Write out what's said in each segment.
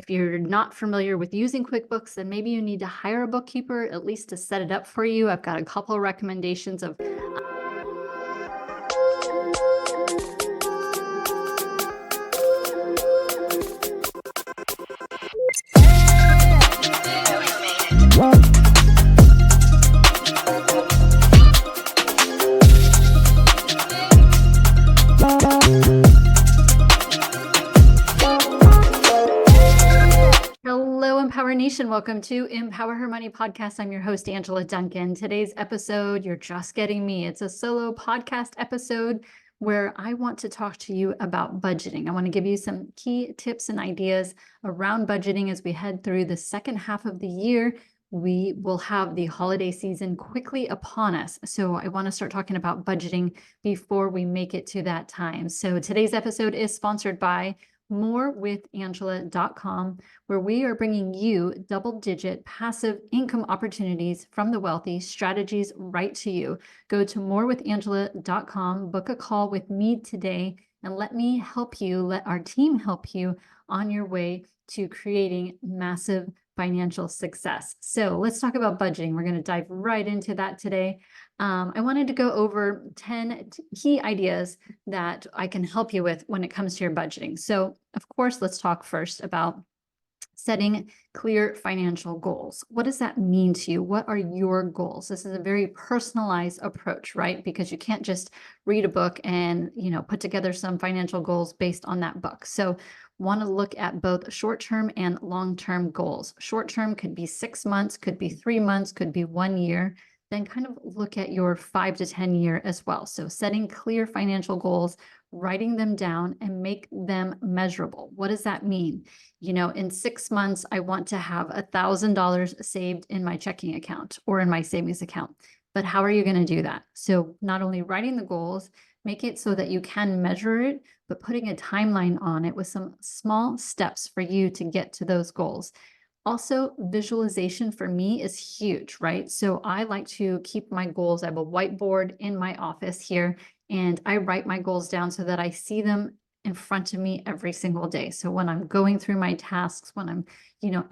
If you're not familiar with using QuickBooks, then maybe you need to hire a bookkeeper, at least to set it up for you. I've got a couple of recommendations of Hello, Empower Nation. Welcome to Empower Her Money Podcast. I'm your host, Angela Duncan. Today's episode, you're just getting me. It's a solo podcast episode where I want to talk to you about budgeting. I want to give you some key tips and ideas around budgeting as we head through the second half of the year. We will have the holiday season quickly upon us. So I want to start talking about budgeting before we make it to that time. So today's episode is sponsored by morewithangela.com, where we are bringing you double-digit passive income opportunities from the wealthy strategies right to you. Go to morewithangela.com, book a call with me today, and let me help you, let our team help you on your way to creating massive financial success. So let's talk about budgeting. We're going to dive right into that today. I wanted to go over 10 key ideas that I can help you with when it comes to your budgeting. So, of course, let's talk first about setting clear financial goals. What does that mean to you? What are your goals? This is a very personalized approach, right? Because you can't just read a book and, put together some financial goals based on that book. So, want to look at both short-term and long-term goals. Short-term could be 6 months, could be 3 months, could be 1 year. Then kind of look at your 5 to 10 year as well. So setting clear financial goals, writing them down, and make them measurable. What does that mean? In 6 months, I want to have $1,000 saved in my checking account or in my savings account. But how are you going to do that? So not only writing the goals, make it so that you can measure it, but putting a timeline on it with some small steps for you to get to those goals. Also, visualization for me is huge, right? So I like to keep my goals. I have a whiteboard in my office here, and I write my goals down so that I see them in front of me every single day. So when I'm going through my tasks, when I'm,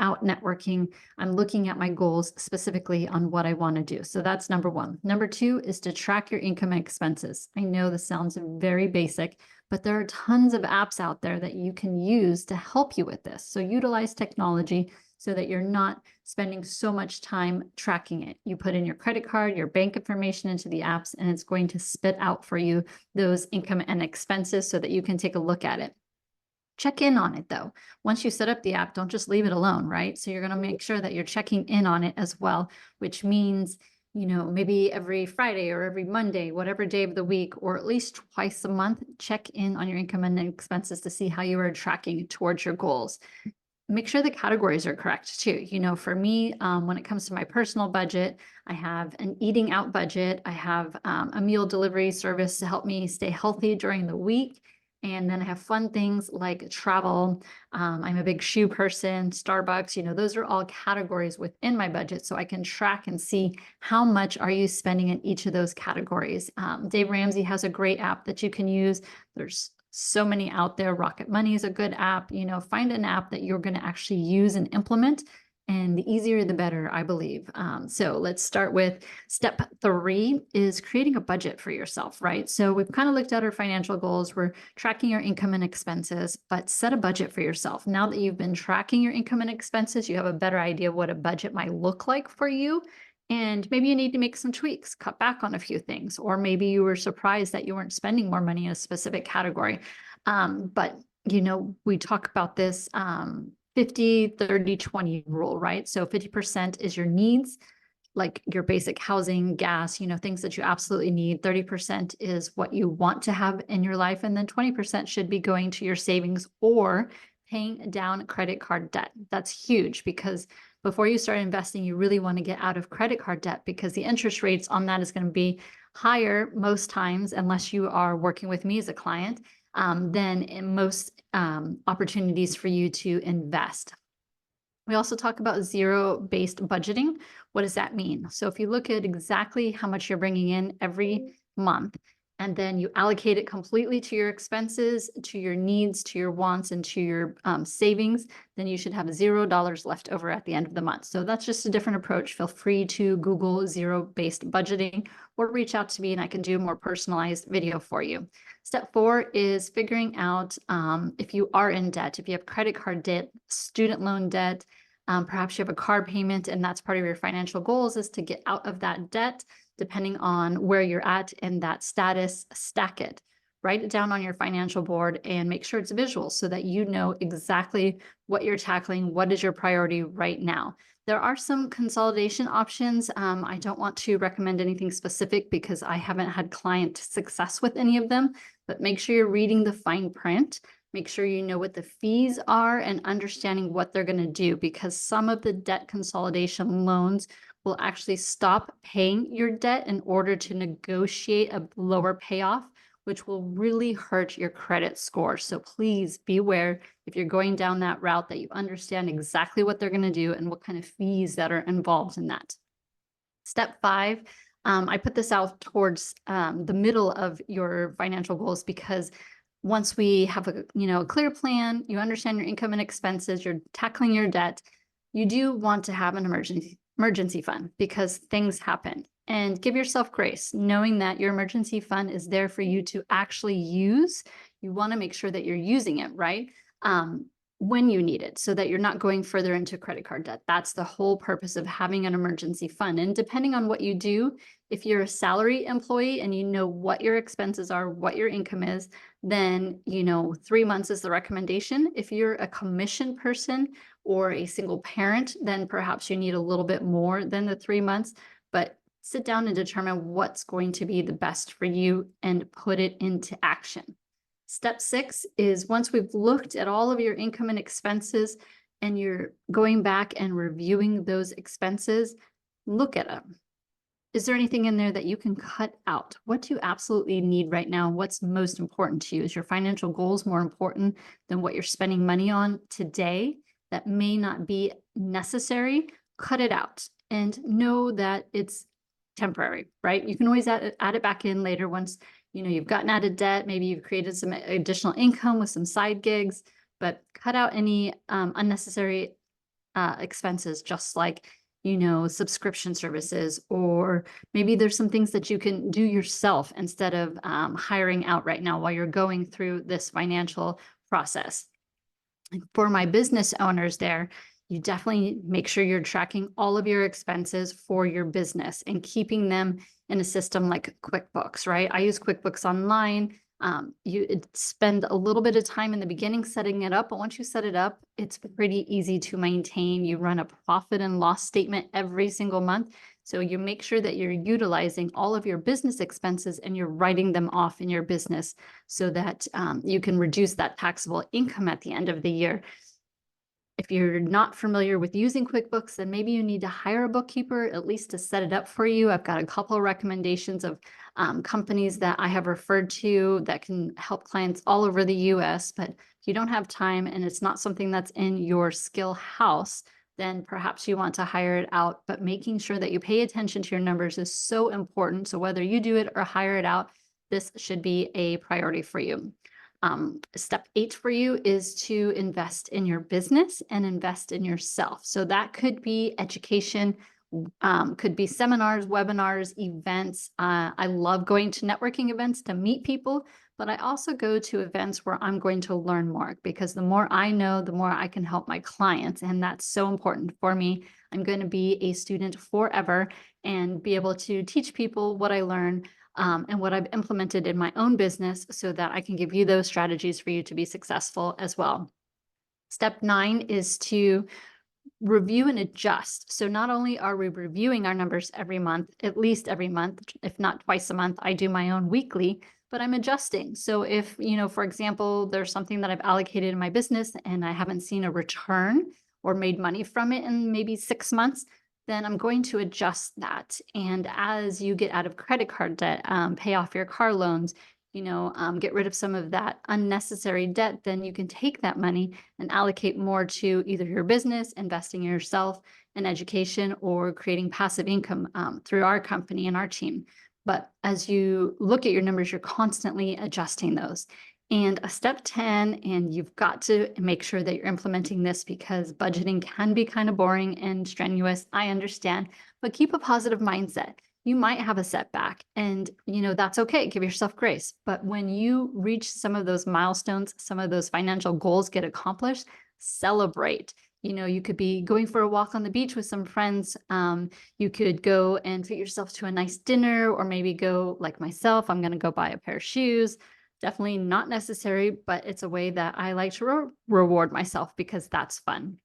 out networking, I'm looking at my goals specifically on what I want to do. So that's number one. Number two is to track your income and expenses. I know this sounds very basic, but there are tons of apps out there that you can use to help you with this. So utilize technology so that you're not spending so much time tracking it. You put in your credit card, your bank information into the apps, and it's going to spit out for you those income and expenses so that you can take a look at it. Check in on it though. Once you set up the app, don't just leave it alone, right? So you're going to make sure that you're checking in on it as well, which means maybe every Friday or every Monday, whatever day of the week, or at least twice a month, check in on your income and expenses to see how you are tracking towards your goals. Make sure the categories are correct too. For me, when it comes to my personal budget, I have an eating out budget. I have a meal delivery service to help me stay healthy during the week. And then I have fun things like travel. I'm a big shoe person, Starbucks, those are all categories within my budget. So I can track and see how much are you spending in each of those categories. Dave Ramsey has a great app that you can use. There's so many out there. Rocket Money is a good app. Find an app that you're going to actually use and implement. And the easier, the better, I believe. So let's start with step 3 is creating a budget for yourself, right? So we've kind of looked at our financial goals. We're tracking your income and expenses, but set a budget for yourself. Now that you've been tracking your income and expenses, you have a better idea of what a budget might look like for you. And maybe you need to make some tweaks, cut back on a few things, or maybe you were surprised that you weren't spending more money in a specific category. But we talk about this 50, 30, 20 rule, right? So 50% is your needs, like your basic housing, gas, things that you absolutely need. 30% is what you want to have in your life. And then 20% should be going to your savings or paying down credit card debt. That's huge because before you start investing, you really want to get out of credit card debt because the interest rates on that is going to be higher most times, unless you are working with me as a client, than in most opportunities for you to invest. We also talk about zero-based budgeting. What does that mean? So if you look at exactly how much you're bringing in every month, and then you allocate it completely to your expenses, to your needs, to your wants, and to your savings, then you should have $0 left over at the end of the month. So that's just a different approach. Feel free to Google zero-based budgeting or reach out to me and I can do a more personalized video for you. Step 4 is figuring out if you are in debt, if you have credit card debt, student loan debt, perhaps you have a car payment and that's part of your financial goals is to get out of that debt. Depending on where you're at in that status, stack it. Write it down on your financial board and make sure it's visual so that you know exactly what you're tackling, what is your priority right now. There are some consolidation options. I don't want to recommend anything specific because I haven't had client success with any of them, but make sure you're reading the fine print. Make sure you know what the fees are and understanding what they're going to do because some of the debt consolidation loans will actually stop paying your debt in order to negotiate a lower payoff, which will really hurt your credit score. So please be aware if you're going down that route that you understand exactly what they're going to do and what kind of fees that are involved in that. Step 5, I put this out towards the middle of your financial goals because once we have a clear plan, you understand your income and expenses, you're tackling your debt, you do want to have an emergency fund because things happen. And give yourself grace, knowing that your emergency fund is there for you to actually use. You want to make sure that you're using it, right? When you need it so that you're not going further into credit card debt. That's the whole purpose of having an emergency fund. And depending on what you do, if you're a salary employee and you know what your expenses are, what your income is, then 3 months is the recommendation. If you're a commission person or a single parent, then perhaps you need a little bit more than the 3 months, but sit down and determine what's going to be the best for you and put it into action. Step 6 is once we've looked at all of your income and expenses and you're going back and reviewing those expenses, look at them. Is there anything in there that you can cut out? What do you absolutely need right now? What's most important to you? Is your financial goals more important than what you're spending money on today that may not be necessary? Cut it out and know that it's temporary, right? You can always add it back in later once you've gotten out of debt. Maybe you've created some additional income with some side gigs, but cut out any unnecessary expenses, just like subscription services, or maybe there's some things that you can do yourself instead of hiring out right now while you're going through this financial process. And for my business owners there, you definitely make sure you're tracking all of your expenses for your business and keeping them in a system like QuickBooks, right? I use QuickBooks Online. You spend a little bit of time in the beginning setting it up, but once you set it up, it's pretty easy to maintain. You run a profit and loss statement every single month. So you make sure that you're utilizing all of your business expenses and you're writing them off in your business so that you can reduce that taxable income at the end of the year. If you're not familiar with using QuickBooks, then maybe you need to hire a bookkeeper, at least to set it up for you. I've got a couple of recommendations of companies that I have referred to that can help clients all over the US. But if you don't have time and it's not something that's in your skill house, then perhaps you want to hire it out. But making sure that you pay attention to your numbers is so important. So whether you do it or hire it out, this should be a priority for you. Step 8 for you is to invest in your business and invest in yourself. So that could be education, could be seminars, webinars, events. I love going to networking events to meet people, but I also go to events where I'm going to learn more because the more I know, the more I can help my clients. And that's so important for me. I'm going to be a student forever and be able to teach people what I learn and what I've implemented in my own business so that I can give you those strategies for you to be successful as well. Step 9 is to review and adjust. So not only are we reviewing our numbers every month, at least every month, if not twice a month, I do my own weekly, but I'm adjusting. So if, for example, there's something that I've allocated in my business and I haven't seen a return or made money from it in maybe 6 months, then I'm going to adjust that. And as you get out of credit card debt, pay off your car loans, get rid of some of that unnecessary debt, then you can take that money and allocate more to either your business, investing in yourself, in education, or creating passive income through our company and our team. But as you look at your numbers, you're constantly adjusting those. And a step 10, and you've got to make sure that you're implementing this because budgeting can be kind of boring and strenuous. I understand, but keep a positive mindset. You might have a setback and that's okay. Give yourself grace. But when you reach some of those milestones, some of those financial goals get accomplished, celebrate. You could be going for a walk on the beach with some friends. You could go and treat yourself to a nice dinner, or maybe go like myself. I'm going to go buy a pair of shoes. Definitely not necessary, but it's a way that I like to reward myself because that's fun.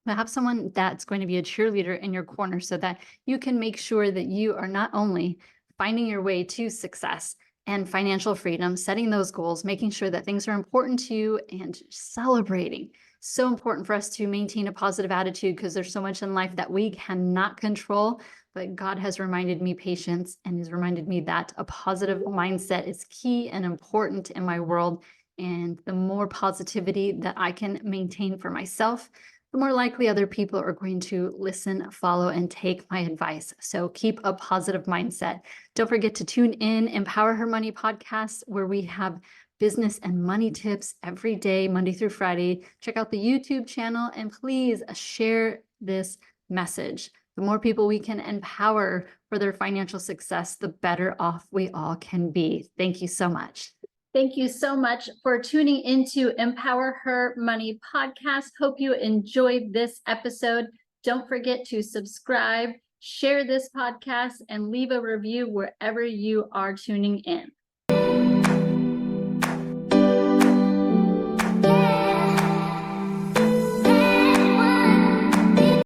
But have someone that's going to be a cheerleader in your corner so that you can make sure that you are not only finding your way to success and financial freedom, setting those goals, making sure that things are important to you, and celebrating. So important for us to maintain a positive attitude because there's so much in life that we cannot control. But God has reminded me patience and has reminded me that a positive mindset is key and important in my world. And the more positivity that I can maintain for myself, the more likely other people are going to listen, follow, and take my advice. So keep a positive mindset. Don't forget to tune in Empower Her Money podcast, where we have business and money tips every day, Monday through Friday. Check out the YouTube channel and please share this message. The more people we can empower for their financial success, the better off we all can be. Thank you so much. Thank you so much for tuning into Empower Her Money podcast. Hope you enjoyed this episode. Don't forget to subscribe, share this podcast, and leave a review wherever you are tuning in.